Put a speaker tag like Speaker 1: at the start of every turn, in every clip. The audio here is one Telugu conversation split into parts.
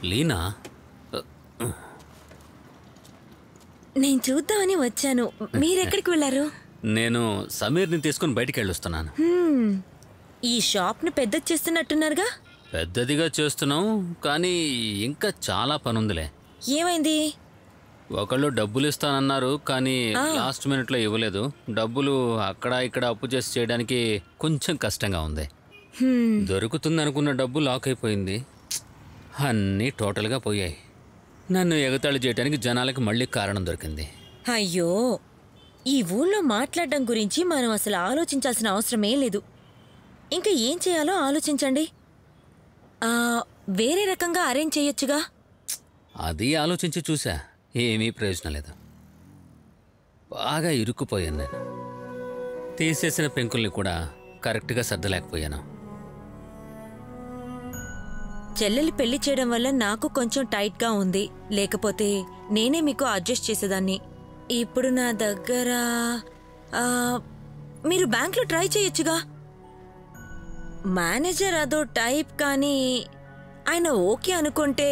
Speaker 1: లీనా,
Speaker 2: నేను చూద్దామని వచ్చాను. మీరెక్కడికి వెళ్ళారు?
Speaker 1: నేను సమీర్ని తీసుకుని బయటికి వెళ్ళొస్తున్నాను.
Speaker 2: ఈ షాప్ని పెద్దది చేస్తున్నట్టున్నారుగా?
Speaker 1: పెద్దదిగా చేస్తున్నాం, కానీ ఇంకా చాలా పనుందిలే.
Speaker 2: ఏమైంది?
Speaker 1: ఒకళ్ళు డబ్బులు ఇస్తానన్నారు, కానీ లాస్ట్ మినిట్లో ఇవ్వలేదు. డబ్బులు అక్కడ ఇక్కడ అప్పు చేసి చేయడానికి కొంచెం కష్టంగా ఉంది. దొరుకుతుంది అనుకున్న డబ్బు లాక్ అయిపోయింది. అన్నీ టోటల్గా పోయాయి. నన్ను ఎగతాళి చేయడానికి జనాలకి మళ్ళీ కారణం దొరికింది.
Speaker 2: అయ్యో, ఈ ఊళ్ళో మాట్లాడడం గురించి మనం అసలు ఆలోచించాల్సిన అవసరమే లేదు. ఇంకా ఏం చేయాలో ఆలోచించండి. వేరే రకంగా అరేంజ్ చేయొచ్చుగా.
Speaker 1: అది ఆలోచించి చూసా, ఏమీ ప్రయోజనం లేదు. బాగా ఇరుక్కుపోయాను నేను. తీసేసిన పెంకుల్ని కూడా కరెక్ట్గా సర్దలేకపోయాను.
Speaker 2: చెల్లెలి పెళ్లి చేయడం వల్ల నాకు కొంచెం టైట్గా ఉంది. లేకపోతే నేనే మీకు అడ్జస్ట్ చేసేదాన్ని. ఇప్పుడు నా దగ్గర మీరు బ్యాంక్లో ట్రై చేయొచ్చుగా. మేనేజర్ అదో టైప్, కానీ ఆయన ఓకే అనుకుంటే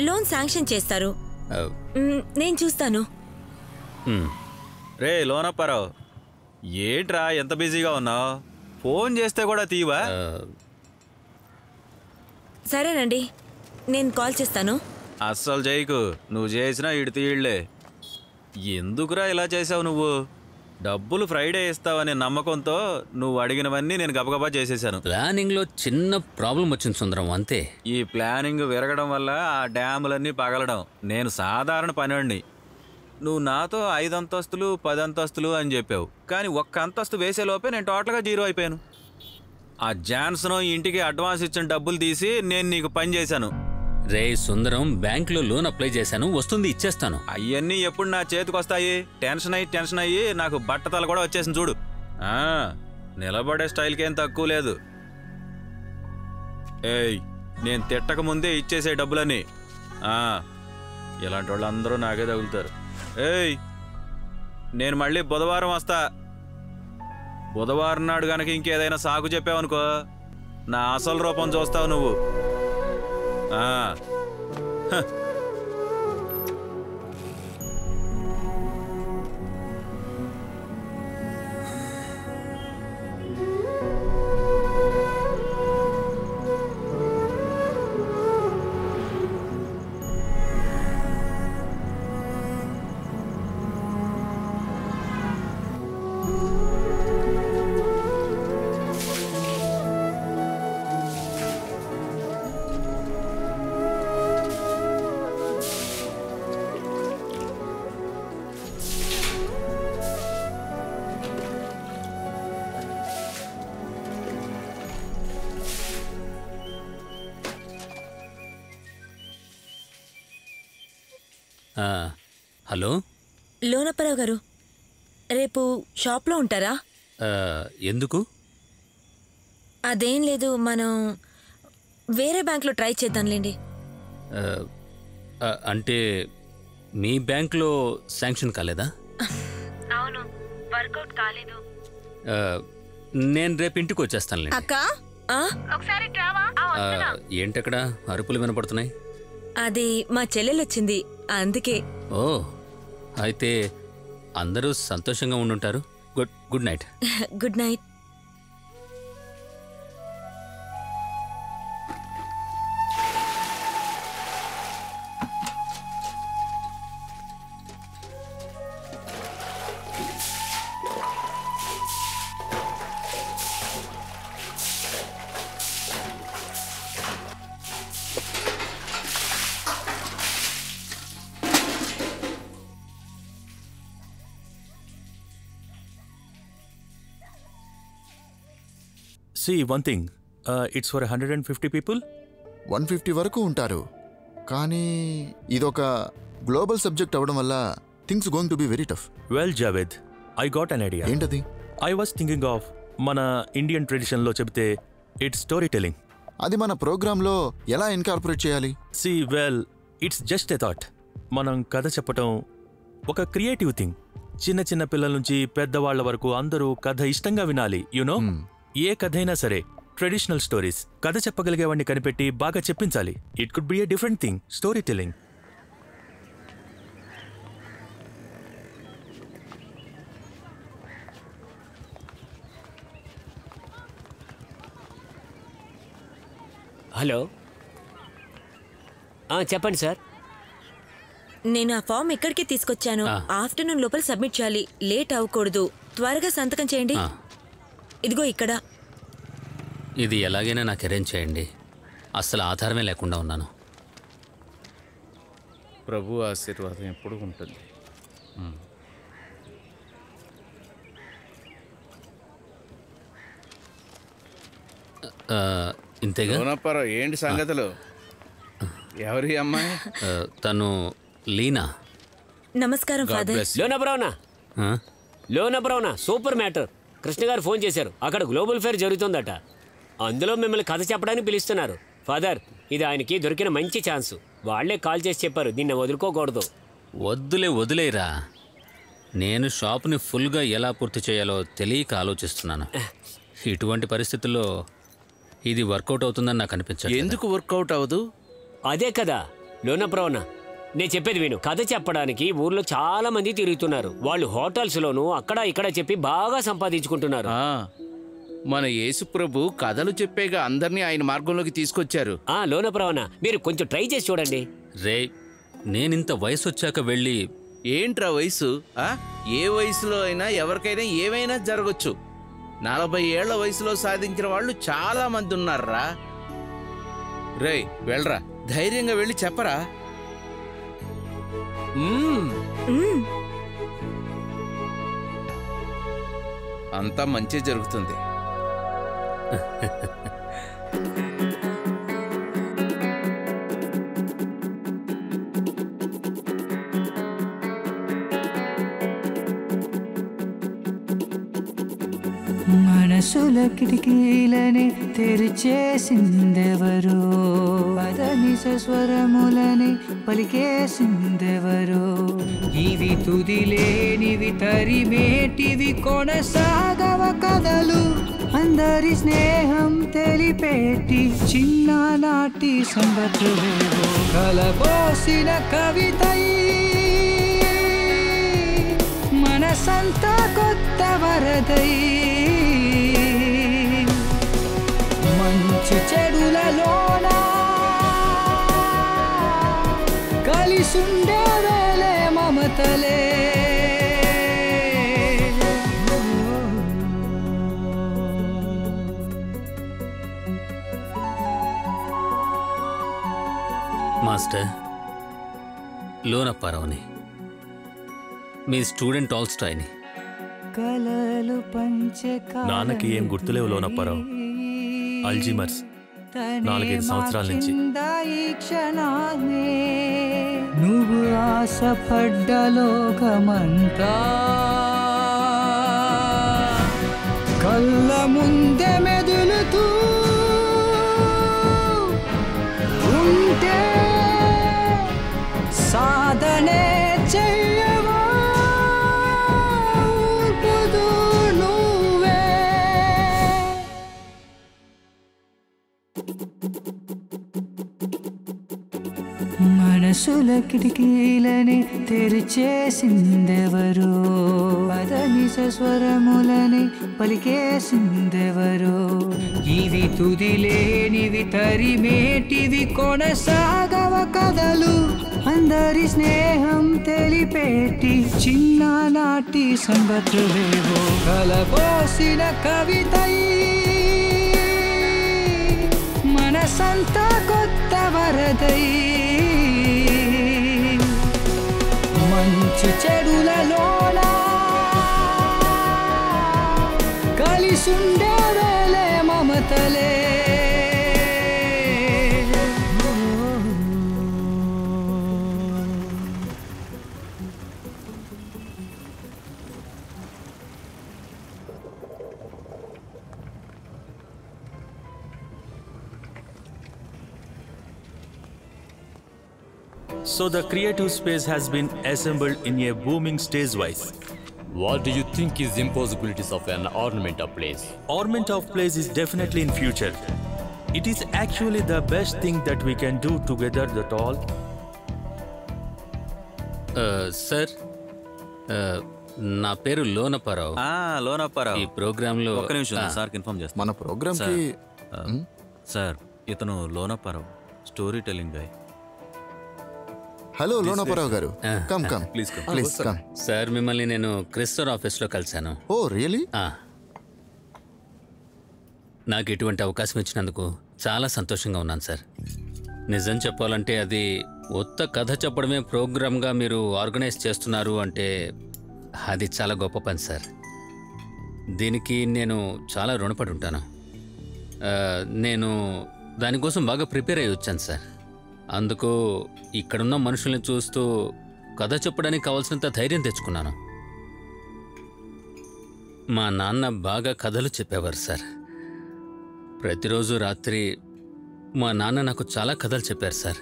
Speaker 2: లోన్ శాంక్షన్ చేస్తారు. నేను చూస్తాను.
Speaker 3: రే లోనప్పారావు, ఏంట్రా ఎంత బిజీగా ఉన్నావు? ఫోన్ చేస్తే కూడా తీవా?
Speaker 2: సరేనండి, నేను కాల్ చేస్తాను.
Speaker 3: అస్సలు చేయకు, నువ్వు చేసినా ఇటు తీయళ్లే. ఎందుకురా ఇలా చేసావు? నువ్వు డబ్బులు ఫ్రైడే ఇస్తావనే నమ్మకంతో నువ్వు అడిగినవన్నీ నేను గబగబా చేసేసాను.
Speaker 1: ప్లానింగ్లో చిన్న ప్రాబ్లం వచ్చింది సుందరం, అంతే.
Speaker 3: ఈ ప్లానింగ్ విరగడం వల్ల ఆ డ్యాములన్నీ పగలడం. నేను సాధారణ పనివాడిని. నువ్వు నాతో 5 అంతస్తులు 10 అంతస్తులు అని చెప్పావు, కానీ ఒక్క అంతస్తు వేసేలోపే నేను టోటల్గా జీరో అయిపోయాను. ఆ జాన్సన్ ఇంటికి అడ్వాన్స్ ఇచ్చిన డబ్బులు తీసి నేను నీకు పని చేశాను.
Speaker 1: రే సుందరం, బ్యాంకులో లోన్ అప్లై చేశాను, వస్తుంది, ఇచ్చేస్తాను.
Speaker 3: అవన్నీ ఎప్పుడు నా చేతికి వస్తాయి? టెన్షన్ అయ్యి నాకు బట్టతల కూడా వచ్చేసింది చూడు. నిలబడే స్టైల్కేం తక్కువ లేదు. ఏయ్, నేను తిట్టక ముందే ఇచ్చేసే డబ్బులని. ఇలాంటి వాళ్ళందరూ నాకే తగులుతారు. ఏయ్, నేను మళ్ళీ బుధవారం వస్తా. బుధవారం నాడు గనక ఇంకేదైనా సాకు చెప్పావనుకో, నా అసలు రూపం చూస్తావు నువ్వు.
Speaker 1: హలో
Speaker 2: లోనప్పారావు గారు, రేపు షాప్లో ఉంటారా?
Speaker 1: ఎందుకు?
Speaker 2: అదేం లేదు, మనం వేరే బ్యాంక్లో ట్రై చేద్దాంలేండి.
Speaker 1: అంటే మీ బ్యాంక్లో శాంక్షన్ కాలేదా?
Speaker 2: అవును, వర్కౌట్ కాలేదు.
Speaker 1: నేను రేపు ఇంటికి వచ్చేస్తానులేండి.
Speaker 2: అక్క, ఒకసారి రావా?
Speaker 1: ఏంటక్కడ అరుపులు వినపడుతున్నాయి?
Speaker 2: అది మా చెల్లెలు వచ్చింది, అందుకే.
Speaker 1: ఓ, అయితే అందరూ సంతోషంగా ఉండుంటారు. Good night.
Speaker 2: Good night.
Speaker 4: See, one thing. It's for 150 people.
Speaker 5: 150 వరకు ఉంటారు, కానీ ఇదొక గ్లోబల్ సబ్జెక్ట్ అవడం వల్ల things going to be very tough.
Speaker 4: Well, Javed, I got an idea.
Speaker 5: ఏంటది?
Speaker 4: I was thinking of మన ఇండియన్ ట్రెడిషన్లో చెబితే ఇట్స్ స్టోరీ టెలింగ్.
Speaker 5: అది మన ప్రోగ్రాంలో ఎలా ఇన్కార్పొరేట్ చేయాలి?
Speaker 4: See, well, it's just a thought. మనం కథ చెప్పటం ఒక క్రియేటివ్ థింగ్. చిన్న చిన్న పిల్లల నుంచి పెద్దవాళ్ల వరకు అందరూ కథ ఇష్టంగా వినాలి. యునో, ఏ కథైనా సరే ట్రెడిషనల్ స్టోరీస్. కథ చెప్పగలిగేవాడిని కనిపెట్టి బాగా చెప్పించాలి. It could be a different thing, story telling.
Speaker 6: Hello, చెప్పండి సార్.
Speaker 2: నేను ఆ ఫామ్ ఇక్కడికి తీసుకొచ్చాను. ఆఫ్టర్నూన్ లోపల సబ్మిట్ చేయాలి. లేట్ అవ్వకూడదు. త్వరగా సంతకం చేయండి. ఇదిగో ఇక్కడ.
Speaker 1: ఇది ఎలాగైనా నాకు అరేంజ్ చేయండి. అస్సలు ఆధారమే లేకుండా ఉన్నాను.
Speaker 7: ప్రభు ఆశీర్వాదం ఎప్పుడు ఉంటుంది.
Speaker 1: ఇంతేగా?
Speaker 7: ఏంటి సంగతులు? ఎవరి అమ్మాయి?
Speaker 1: తను లీనా.
Speaker 2: నమస్కారం ఫాదర్.
Speaker 6: లోనబ్రౌనా super matter. Krishna garu phone చేశారు. అక్కడ గ్లోబల్ ఫేర్ జరుగుతుందట. అందులో మిమ్మల్ని కథ చెప్పడానికి పిలుస్తున్నారు. ఫాదర్, ఇది ఆయనకి దొరికిన మంచి ఛాన్స్. వాళ్లే కాల్ చేసి చెప్పారు, దీన్ని వదులుకోకూడదు.
Speaker 1: వదిలేరా. నేను షాప్ని ఫుల్గా ఎలా పూర్తి చేయాలో తెలియక ఆలోచిస్తున్నాను. ఇటువంటి పరిస్థితుల్లో ఇది వర్కౌట్ అవుతుందని నాకు అనిపించదు.
Speaker 7: ఎందుకు వర్కౌట్ అవ్వదు?
Speaker 6: అదే కదా లోనబ్రౌనా, నేను చెప్పేది విను. కథ చెప్పడానికి ఊర్లో చాలా మంది తిరుగుతున్నారు. వాళ్ళు హోటల్స్లోనూ అక్కడ ఇక్కడ చెప్పి బాగా సంపాదించుకుంటున్నారు.
Speaker 7: మన యేసు ప్రభు కథలు చెప్పేగా అందరినీ ఆయన మార్గంలోకి తీసుకొచ్చారు.
Speaker 6: లోనబ్రౌనా, మీరు కొంచెం ట్రై చేసి చూడండి.
Speaker 1: రే, నేనింత వయసు వచ్చాక వెళ్ళి
Speaker 7: ఏంట్రా వయసు? ఏ వయసులో అయినా ఎవరికైనా ఏమైనా జరగచ్చు. 40 ఏళ్ల వయసులో సాధించిన వాళ్ళు చాలా మంది ఉన్నారా. రేయ్ వెళ్ళరా, ధైర్యంగా వెళ్ళి చెప్పరా. అంతా మంచి జరుగుతుంది.
Speaker 8: మనసుల కిటికీలని తెరిచేసిందెవరో, పదనిస స్వరములని పలికేసిందెవరో. ఇవి తుదిలేనివి తరిమేటివి కొనసాగవ కథలు, అందరి స్నేహం తెలిపేటి చిన్ననాటి సంగతులేవో. కలబోసిన కవితై మనసంతా కొత్త వరదై, మంచి చెడులలోన కలిసుండే వేలే మమతలే.
Speaker 1: మాస్టర్, లోనప్పారావుని, మీ స్టూడెంట్ టాల్స్టాయ్ని.
Speaker 8: కలలు పంచే
Speaker 4: నాన్నకి ఏం గుర్తులేవు లోనప్పారావు. అల్జీమర్స్ 4-5 సంవత్సరాల నుంచి.
Speaker 8: నువ్వు ఆశపడ్డ లోకమంతా కళ్ళ ముందే మెదులుతూ ఉంటే సాధనే చెయ్యవా నువ్వే. మనసుల కిటికీలని తెరిచేసిందెవరో, పదనిస స్వరములని పలికేసిందెవరో. ఇవి తుదిలేనివి తరిమేటివి కొనసాగవ కథలు, అందరి స్నేహం తెలిపేటి చిన్ననాటి సంగతులేవో. కలబోసిన కవితై మనసంతా కొత్త వరదై, మంచి చెడులలోన కలిసుండే వేలే మమతలే.
Speaker 4: So the creative space has been assembled in a booming stage-wise.
Speaker 9: What do you think is impossibilities of an ornament of place?
Speaker 4: Ornament of place is definitely in future. It is actually the best thing that we can do together, that all.
Speaker 1: Sir, నా పేరు లోనప్పారావు.
Speaker 3: లోనప్పారావు.
Speaker 1: ఈ ప్రోగ్రాంలో
Speaker 3: ఒక్క నిమిషం సార్కి ఇన్ఫార్మ్ చేస్తాను.
Speaker 5: మన ప్రోగ్రామ్కి
Speaker 3: సార్, ఇతను Lonapparao, story telling guy.
Speaker 5: Hello Lonapparao garu, come come
Speaker 3: please come.
Speaker 5: Please come.
Speaker 1: Sir, మిమ్మల్ని నేను క్రిస్టోర్ ఆఫీస్లో కలిశాను.
Speaker 5: Oh really?
Speaker 1: నాకు ఇటువంటి అవకాశం ఇచ్చినందుకు చాలా సంతోషంగా ఉన్నాను సార్. నిజం చెప్పాలంటే అది కొత్త కథ చెప్పడమే ప్రోగ్రామ్గా మీరు ఆర్గనైజ్ చేస్తున్నారు అంటే అది చాలా గొప్ప పని సార్. దీనికి నేను చాలా రుణపడి ఉంటాను. నేను దానికోసం బాగా ప్రిపేర్ అయ్యి వచ్చాను సార్. అందుకు ఇక్కడున్న మనుషుల్ని చూస్తూ కథ చెప్పడానికి కావాల్సినంత ధైర్యం తెచ్చుకున్నాను. మా నాన్న బాగా కథలు చెప్పేవారు సార్. ప్రతిరోజు రాత్రి మా నాన్న నాకు చాలా కథలు చెప్పారు సార్.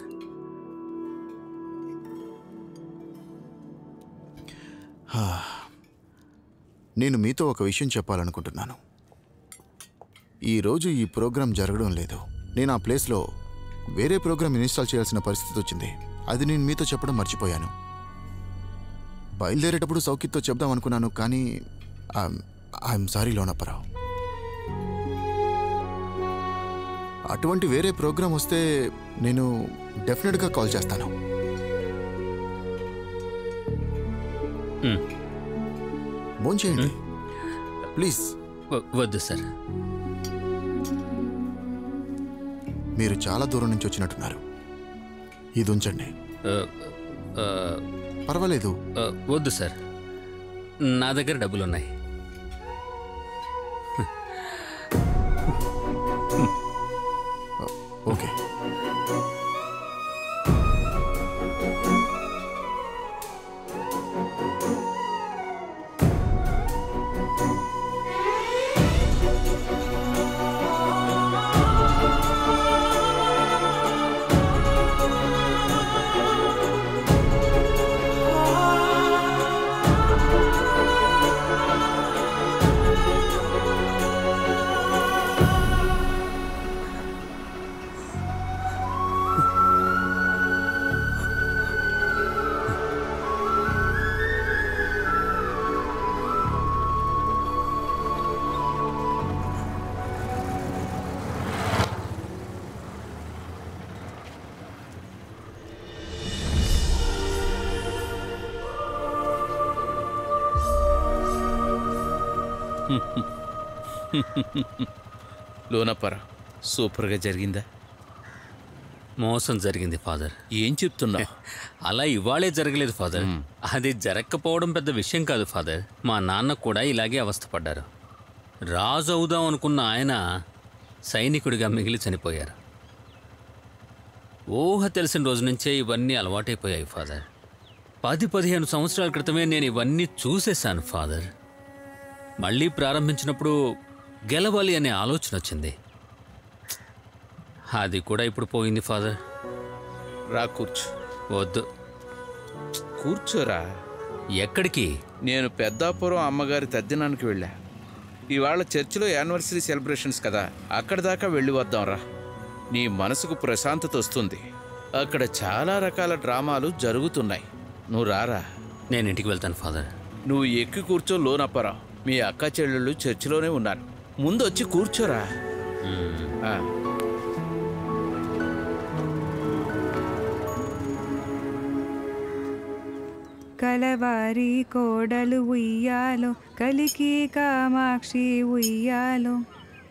Speaker 5: నేను మీతో ఒక విషయం చెప్పాలనుకుంటున్నాను. ఈరోజు ఈ ప్రోగ్రాం జరగడం లేదు. నేను ఆ ప్లేస్లో వేరే ప్రోగ్రాం ఇన్స్టాల్ చేయాల్సిన పరిస్థితి వచ్చింది. అది నేను మీతో చెప్పడం మర్చిపోయాను. బయలుదేరేటప్పుడు సౌకిత్తో చెప్దాం అనుకున్నాను, కానీ ఐఎమ్ సారీ లోనప్పారావు. అటువంటి వేరే ప్రోగ్రాం వస్తే నేను డెఫినెట్గా కాల్ చేస్తాను. భోంచేయండి ప్లీజ్.
Speaker 1: వద్దు సార్.
Speaker 5: మీరు చాలా దూరం నుంచి వచ్చినట్టున్నారు. ఇది ఉంచండి. పర్వాలేదు.
Speaker 1: వద్దు సార్, నా దగ్గర డబ్బులున్నాయి.
Speaker 5: ఓకే.
Speaker 7: లోనప్పారా, సూపర్గా జరిగిందా?
Speaker 1: మోసం జరిగింది ఫాదర్.
Speaker 7: ఏం చెప్తున్నా?
Speaker 1: అలా ఇవాళే జరగలేదు ఫాదర్. అది జరగకపోవడం పెద్ద విషయం కాదు ఫాదర్. మా నాన్న కూడా ఇలాగే అవస్థపడ్డారు. రాజు అవుదాం అనుకున్న ఆయన సైనికుడిగా మిగిలి చనిపోయారు. ఊహ తెలిసిన రోజు నుంచే ఇవన్నీ అలవాటైపోయాయి ఫాదర్. 10-15 సంవత్సరాల క్రితమే నేను ఇవన్నీ చూసేశాను ఫాదర్. మళ్ళీ ప్రారంభించినప్పుడు గెలవాలి అనే ఆలోచన వచ్చింది. అది కూడా ఇప్పుడు పోయింది ఫాదర్.
Speaker 7: రా కూర్చో.
Speaker 1: వద్దు.
Speaker 7: కూర్చోరా.
Speaker 1: ఎక్కడికి?
Speaker 7: నేను పెద్దాపురం అమ్మగారి తద్దినానికి వెళ్ళా. ఇవాళ చర్చిలో యానివర్సరీ సెలబ్రేషన్స్ కదా, అక్కడి దాకా వెళ్ళి వద్దాంరా. నీ మనసుకు ప్రశాంతత వస్తుంది. అక్కడ చాలా రకాల డ్రామాలు జరుగుతున్నాయి. నువ్వు రారా.
Speaker 1: నేను ఇంటికి వెళ్తాను ఫాదర్.
Speaker 7: నువ్వు ఎక్కి కూర్చో లోనప్పారా. మీ అక్క చెల్లెళ్ళు చర్చిలోనే ఉన్నారు. ముందు వచ్చి కూర్చోరా.
Speaker 10: కలవారి కోడలు ఉయ్యాలో, కలికి కామాక్షి ఉయ్యాలో,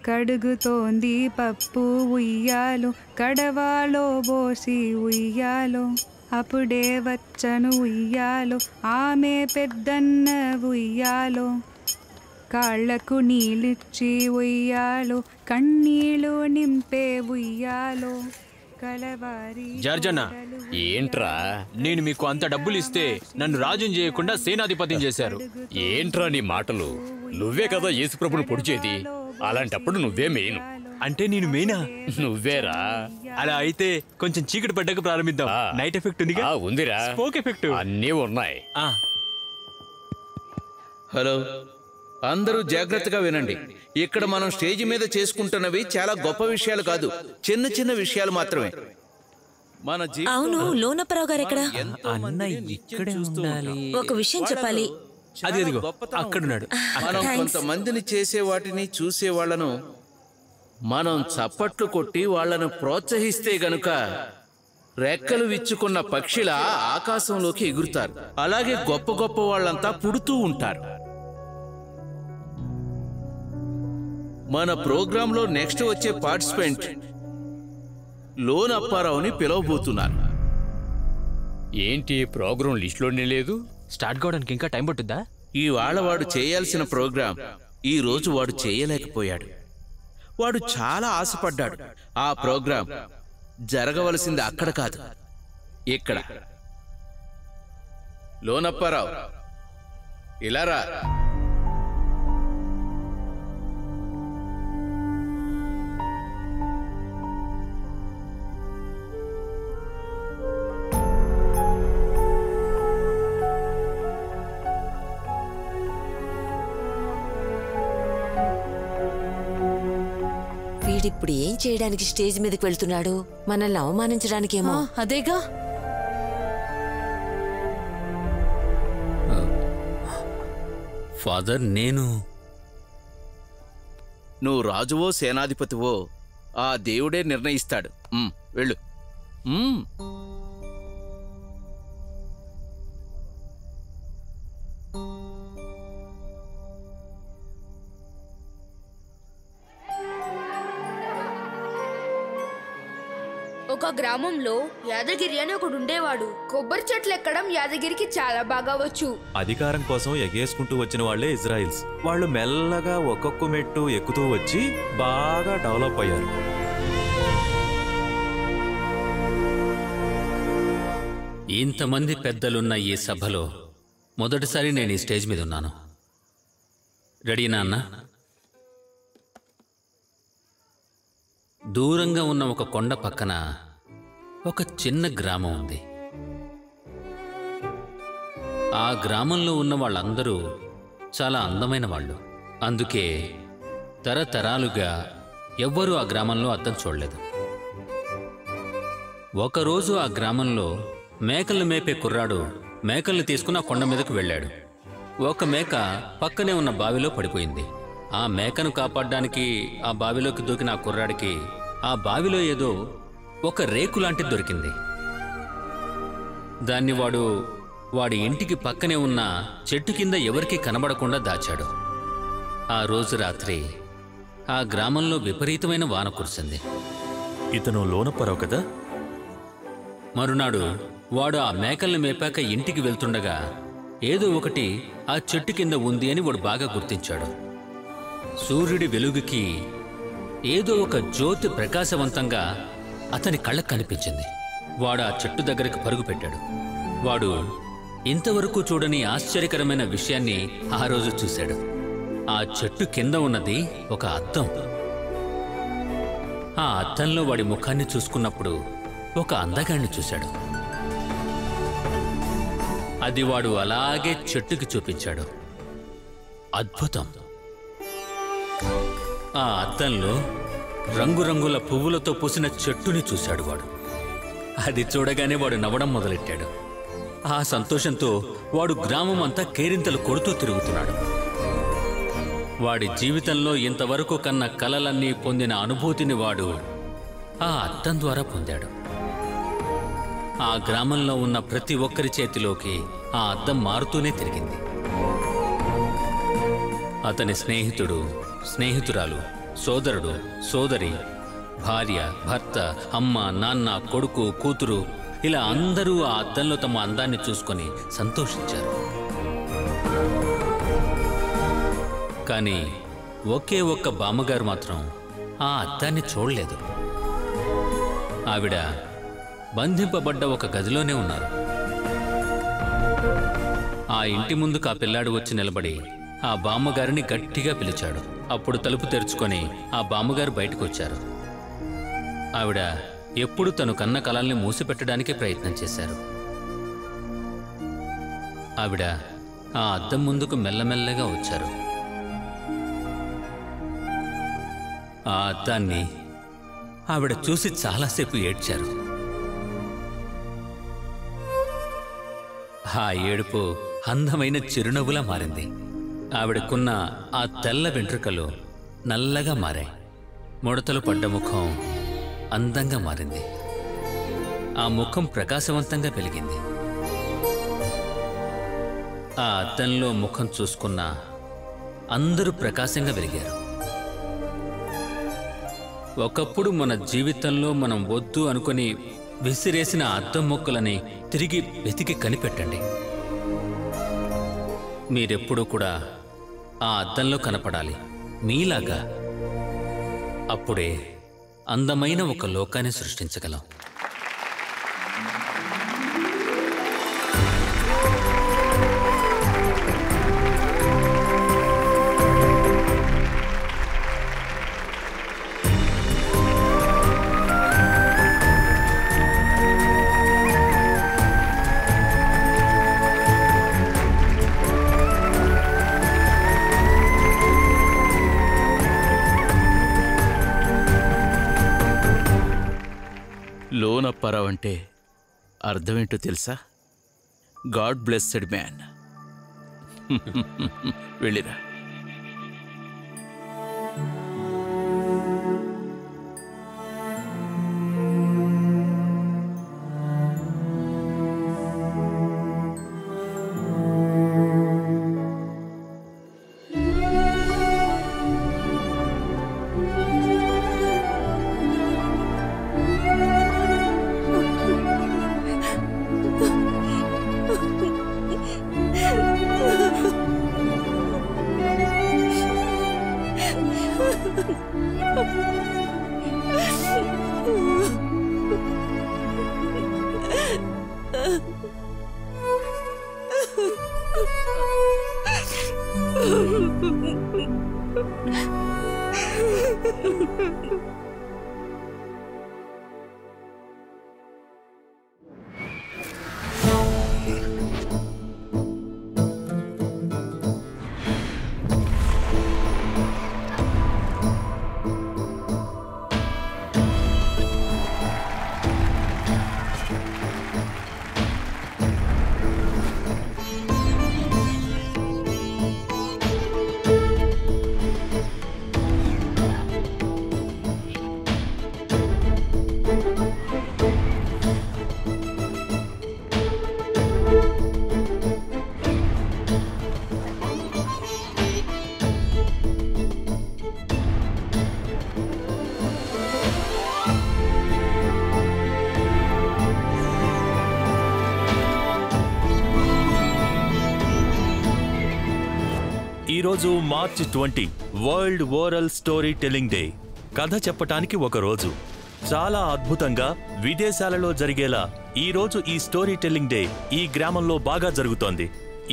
Speaker 10: కడుగుతోంది పప్పు ఉయ్యాలో, కడవాలో బోసి ఉయ్యాలో, అప్పుడే వచ్చను ఉయ్యాలో, ఆమె పెద్దన్న ఉయ్యాలో, కాళ్లకు నీళ్ళిచ్చి ఉయ్యాలో, కన్నీళ్ళు నింపే ఉయ్యాలో.
Speaker 11: జార్జన్న, ఏంట్రా నేను మీకు అంత డబ్బులు ఇస్తే నన్ను రాజుని చేయకుండా సేనాధిపతిని చేశారు.
Speaker 9: ఏంట్రా నీ మాటలు? నువ్వే కదా యేసుప్రభుని పొడిచేది. అలాంటప్పుడు నువ్వే మెయిన్.
Speaker 11: అంటే నేను మెయినా?
Speaker 9: నువ్వేరా.
Speaker 11: అలా అయితే కొంచెం చీకటి పడ్డాక ప్రారంభిద్దాం. నైట్ ఎఫెక్ట్ ఉందిగా?
Speaker 9: ఉందిరా.
Speaker 11: స్పోక్ ఎఫెక్ట్
Speaker 9: అన్నీ ఉన్నాయి.
Speaker 7: హలో, అందరూ జాగ్రత్తగా వినండి. ఇక్కడ మనం స్టేజ్ మీద చేసుకుంటున్నవి చాలా గొప్ప విషయాలు కాదు, చిన్న చిన్న విషయాలు మాత్రమే. మన
Speaker 2: అవును, లోనప్పరావు గారు ఎక్కడ?
Speaker 11: ఇక్కడే ఉండాలి.
Speaker 2: ఒక విషయం చెప్పాలి.
Speaker 11: అది అదిగో అక్కడున్నాడు.
Speaker 7: మనం కొంతమందిని చేసే వాటిని చూసే వాళ్ళను మనం చప్పట్లు కొట్టి వాళ్ళను ప్రోత్సహిస్తే గనుక రెక్కలు విచ్చుకున్న పక్షిలా ఆకాశంలోకి ఎగురుతారు. అలాగే గొప్ప గొప్ప వాళ్ళంతా పుడుతూ ఉంటారు. మన ప్రోగ్రాంలో నెక్స్ట్ వచ్చే పార్టిసిపెంట్ లోన్ అప్పారావుని పిలవబోతున్నారు.
Speaker 9: ఏంటి ప్రోగ్రాం లిస్టులోనే లేదు?
Speaker 11: స్టార్ట్ కావడానికి ఇంకా టైం పట్టుద్దా?
Speaker 7: ఇవాళ వాడు చేయాల్సిన ప్రోగ్రాం ఈ రోజు వాడు చేయలేకపోయాడు. వాడు చాలా ఆశపడ్డాడు. ఆ ప్రోగ్రాం జరగవలసింది అక్కడ కాదు, ఇక్కడ. లోనప్పారావు, ఇలా రా.
Speaker 2: వీడిప్పుడు ఏం చేయడానికి స్టేజ్ మీదకి వెళ్తున్నాడు? మనల్ని అవమానించడానికేమో. అదేగా.
Speaker 1: ఫాదర్,
Speaker 7: నువ్వు రాజువో సేనాధిపతివో ఆ దేవుడే నిర్ణయిస్తాడు. వెళ్ళు.
Speaker 12: ఒక గ్రామంలో యాదగిరి అని ఒకడు ఉండేవాడు. కొబ్బరి చెట్లు ఎక్కడం యాదగిరికి చాలా బాగా వచ్చు.
Speaker 3: అధికారం కోసం ఎగేసుకుంటూ వచ్చిన వాళ్లే ఇజ్రాయిల్స్. వాళ్ళు మెల్లగా ఒక్కొక్క మెట్టు ఎక్కుతూ వచ్చి బాగా డెవలప్ అయ్యారు.
Speaker 1: ఇంతమంది పెద్దలున్న ఈ సభలో మొదటిసారి నేను ఈ స్టేజ్ మీద ఉన్నాను. రెడీనా అన్న? దూరంగా ఉన్న ఒక కొండ పక్కన ఒక చిన్న గ్రామం ఉంది. ఆ గ్రామంలో ఉన్న వాళ్ళందరూ చాలా అందమైన వాళ్ళు. అందుకే తరతరాలుగా ఎవ్వరూ ఆ గ్రామంలో అద్దం చూడలేదు. ఒకరోజు ఆ గ్రామంలో మేకలు మేపే కుర్రాడు మేకల్ని తీసుకుని ఆ కొండ మీదకు వెళ్ళాడు. ఒక మేక పక్కనే ఉన్న బావిలో పడిపోయింది. ఆ మేకను కాపాడడానికి ఆ బావిలోకి దూకిన ఆ కుర్రాడికి ఆ బావిలో ఏదో ఒక రేకు లాంటిది దొరికింది. దాన్ని వాడి ఇంటికి పక్కనే ఉన్న చెట్టు కింద ఎవరికీ కనబడకుండా దాచాడు. ఆ రోజు రాత్రి ఆ గ్రామంలో విపరీతమైన వాన కురిసింది.
Speaker 4: ఇతను లోనప్పారావు కదా?
Speaker 1: మరునాడు వాడు ఆ మేకల్ని మేపాక ఇంటికి వెళ్తుండగా ఏదో ఒకటి ఆ చెట్టు కింద ఉంది అని వాడు బాగా గుర్తించాడు. సూర్యుడి వెలుగుకి ఏదో ఒక జ్యోతి ప్రకాశవంతంగా అతని కళ్ళకు కనిపించింది. వాడు ఆ చెట్టు దగ్గరికి పరుగు పెట్టాడు. వాడు ఇంతవరకు చూడని ఆశ్చర్యకరమైన విషయాన్ని ఆ రోజు చూశాడు. ఆ చెట్టు కింద ఉన్నది ఒక అద్దం. ఆ అద్దంలో వాడి ముఖాన్ని చూసుకున్నప్పుడు ఒక అందగాన్ని చూశాడు. అది వాడు అలాగే చెట్టుకి చూపించాడు. అద్భుతం! ఆ అద్దంలో రంగురంగుల పువ్వులతో పూసిన చెట్టుని చూశాడు వాడు. అది చూడగానే వాడు నవ్వడం మొదలెట్టాడు. ఆ సంతోషంతో వాడు గ్రామం అంతా కేరింతలు కొడుతూ తిరుగుతున్నాడు. వాడి జీవితంలో ఇంతవరకు కన్న కలలన్నీ పొందిన అనుభూతిని వాడు ఆ అద్దం ద్వారా పొందాడు. ఆ గ్రామంలో ఉన్న ప్రతి ఒక్కరి చేతిలోకి ఆ అద్దం మారుతూనే తిరిగింది. అతని స్నేహితుడు, స్నేహితురాలు, సోదరుడు, సోదరి, భార్య, భర్త, అమ్మ, నాన్న, కొడుకు, కూతురు, ఇలా అందరూ ఆ అద్దంలో తమ అందాన్ని చూసుకొని సంతోషించారు. కానీ ఒకే ఒక్క బామ్మగారు మాత్రం ఆ అద్దాన్ని చూడలేదు. ఆవిడ బంధింపబడ్డ ఒక గదిలోనే ఉన్నారు. ఆ ఇంటి ముందుకు ఆ పిల్లాడు వచ్చి నిలబడి ఆ బామ్మగారిని గట్టిగా పిలిచాడు. అప్పుడు తలుపు తెరుచుకొని ఆ బామ్మగారు బయటకు వచ్చారు. ఆవిడ ఎప్పుడు తను కన్న కలల్ని మూసిపెట్టడానికి ప్రయత్నం చేశారు. ఆవిడ ఆ అద్దం ముందుకు మెల్లమెల్లగా వచ్చారు. ఆ అద్దాన్ని ఆవిడ చూసి చాలాసేపు ఏడ్చారు. ఆ ఏడుపు అందమైన చిరునవ్వులా మారింది. ఆవిడకున్న ఆ తెల్ల వెంట్రుకలు నల్లగా మారాయి. ముడతలు పడ్డ ముఖం అందంగా మారింది. ఆ ముఖం ప్రకాశవంతంగా వెలిగింది. ఆ అద్దంలో ముఖం చూసుకున్న అందరూ ప్రకాశంగా వెలిగారు. ఒకప్పుడు మన జీవితంలో మనం వద్దు అనుకుని విసిరేసిన అద్దం ముక్కలని తిరిగి వెతికి కనిపెట్టండి. మీరెప్పుడూ కూడా ఆ అద్దంలో కనపడాలి మీలాగా. అప్పుడే అందమైన ఒక లోకాన్ని సృష్టించగలం.
Speaker 7: లోనప్పారావు అంటే అర్థమేంటో తెలుసా? God blessed man. వెళ్ళిరా.
Speaker 4: ఈరోజు మార్చి 20 world oral story telling day. కథ చెప్పటానికి ఒక రోజు. చాలా అద్భుతంగా విదేశాలలో జరిగేలా ఈరోజు ఈ స్టోరీ టెల్లింగ్ డే ఈ గ్రామంలో బాగా జరుగుతోంది.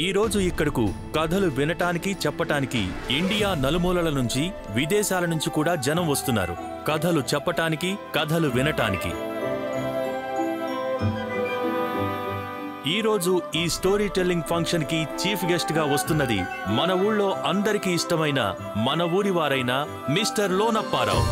Speaker 4: ఈరోజు ఇక్కడకు కథలు వినటానికి చెప్పటానికి ఇండియా నలుమూలల నుంచి విదేశాల నుంచి కూడా జనం వస్తున్నారు. కథలు చెప్పటానికి, కథలు వినటానికి. ఈరోజు ఈ స్టోరీ టెల్లింగ్ ఫంక్షన్ కి చీఫ్ గెస్ట్ గా వస్తున్నది మన ఊళ్ళో అందరికీ ఇష్టమైన మన ఊరి వారైన మిస్టర్ లోనప్పారావు.